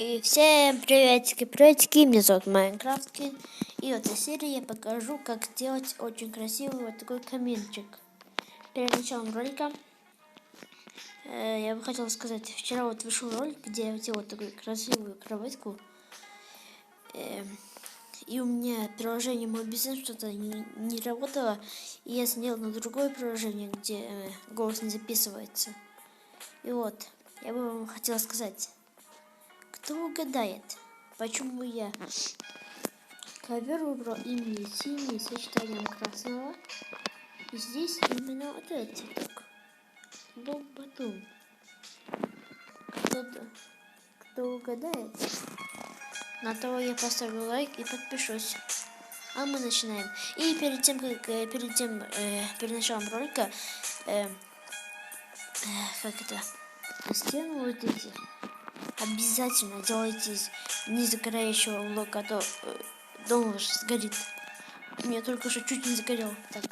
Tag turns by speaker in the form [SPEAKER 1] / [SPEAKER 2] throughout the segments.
[SPEAKER 1] И всем приветики, меня зовут Майнкрафткин. И в этой серии я покажу, как сделать очень красивый вот такой каминчик. Перед началом ролика я бы хотела сказать, вчера вот вышел ролик, где я делал такую красивую кроватку. И у меня приложение мой бизнес что-то не работало. И я снял на другое приложение, где голос не записывается. И вот, я бы вам хотела сказать, кто угадает, почему я ковер выбрал именно синий с сочетанием красного. И здесь именно вот этот цветок. Боб-батун. Кто угадает, на того я поставлю лайк и подпишусь. А мы начинаем. И перед началом ролика, стену вот эти обязательно делайте из незагорающего блока, а то дом ваш сгорит. У меня только что чуть не загорел. Так,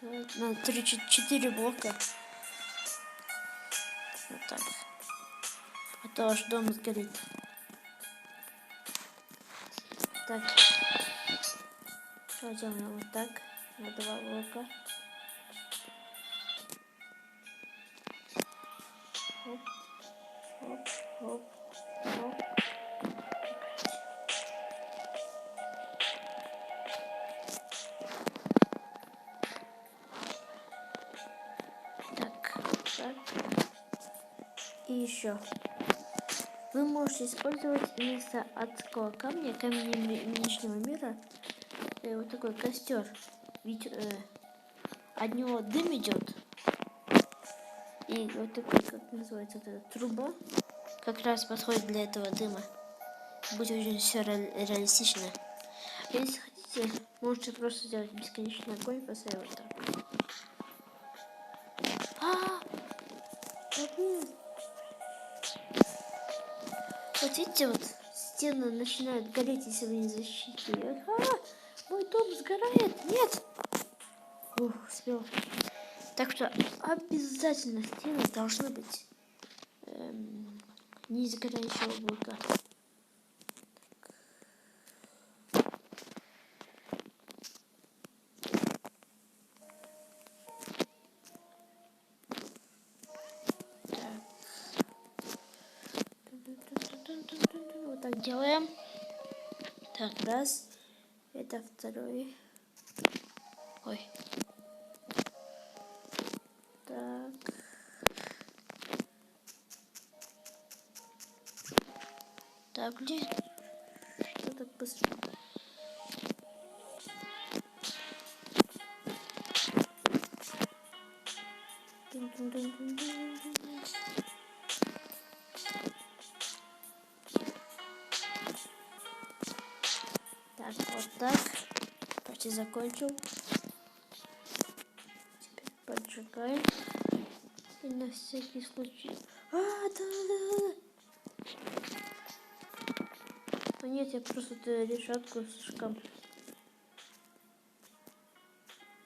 [SPEAKER 1] на 3-4 блока. Вот так. А то аж дом сгорит. Так. Что делаем вот так? На 2 блока. Оп, оп, оп, оп. Так. И еще. Вы можете использовать вместо адского камня, камня нижнего мира, вот такой костер. Ведь от него дым идет. И вот такой, как называется, вот эта труба, как раз подходит для этого дыма. Будет очень все реалистично. Если хотите, можете просто сделать бесконечный огонь, поставить вот так. Вот видите, вот стены начинают гореть, если вы не защитили. Мой дом сгорает. Нет. Ух, успел. Так что обязательно стены должны быть не из горящего блока. Вот так делаем. Так, раз. Это второй. Ой. Так. Так, где? Что так быстро? Так, вот так. Почти закончил. Теперь поджигаем. И на всякий случай. Да. А нет, я просто решетку слишком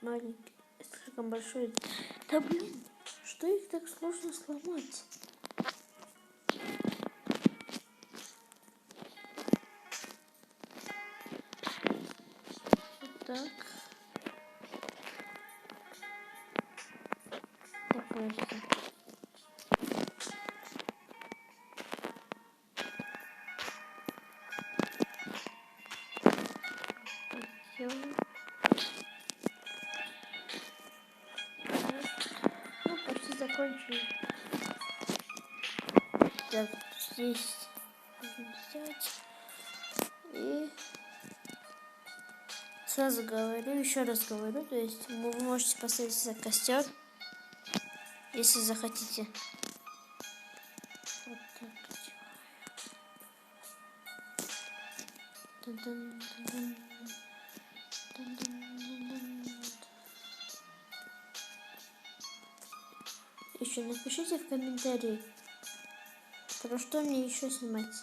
[SPEAKER 1] маленький, слишком большой. Да блин, что их так сложно сломать? Вот так. Так, подожди. Ну, почти закончили. Так, здесь нужно сделать. И сразу говорю, еще раз говорю, то есть вы можете поставить за костер, если захотите. Вот так. Еще напишите в комментарии, про что мне еще снимать.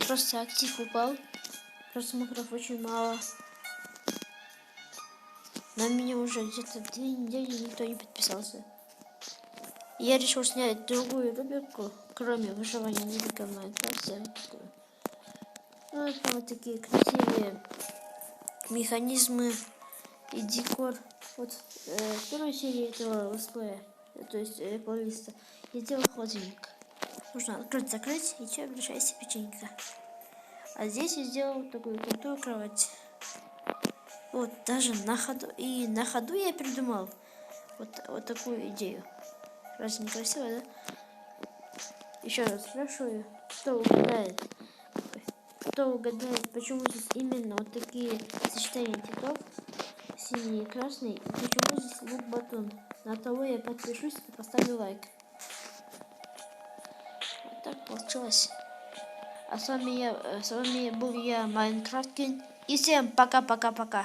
[SPEAKER 1] Просто актив упал, просмотров очень мало. На меня уже где-то 2 недели никто не подписался. Я решил снять другую рубрику, кроме выживания великого в Майнкрафте. Ну, это вот такие красивые механизмы и декор. Вот в первой серии этого летсплея, то есть плейлиста, я делал холодильник. Нужно открыть-закрыть, и все, обращайся печенька. А здесь я сделал такую крутую кровать. Вот, даже на ходу. И на ходу я придумал вот такую идею. Разве не красиво, да? Еще раз спрашиваю, кто угадает, почему здесь именно вот такие сочетания цветов, синий и красный, и почему здесь лук-батон. На того я подпишусь и поставлю лайк. Вот так получилось. А с вами был я, Майнкрафткин, и всем пока-пока-пока.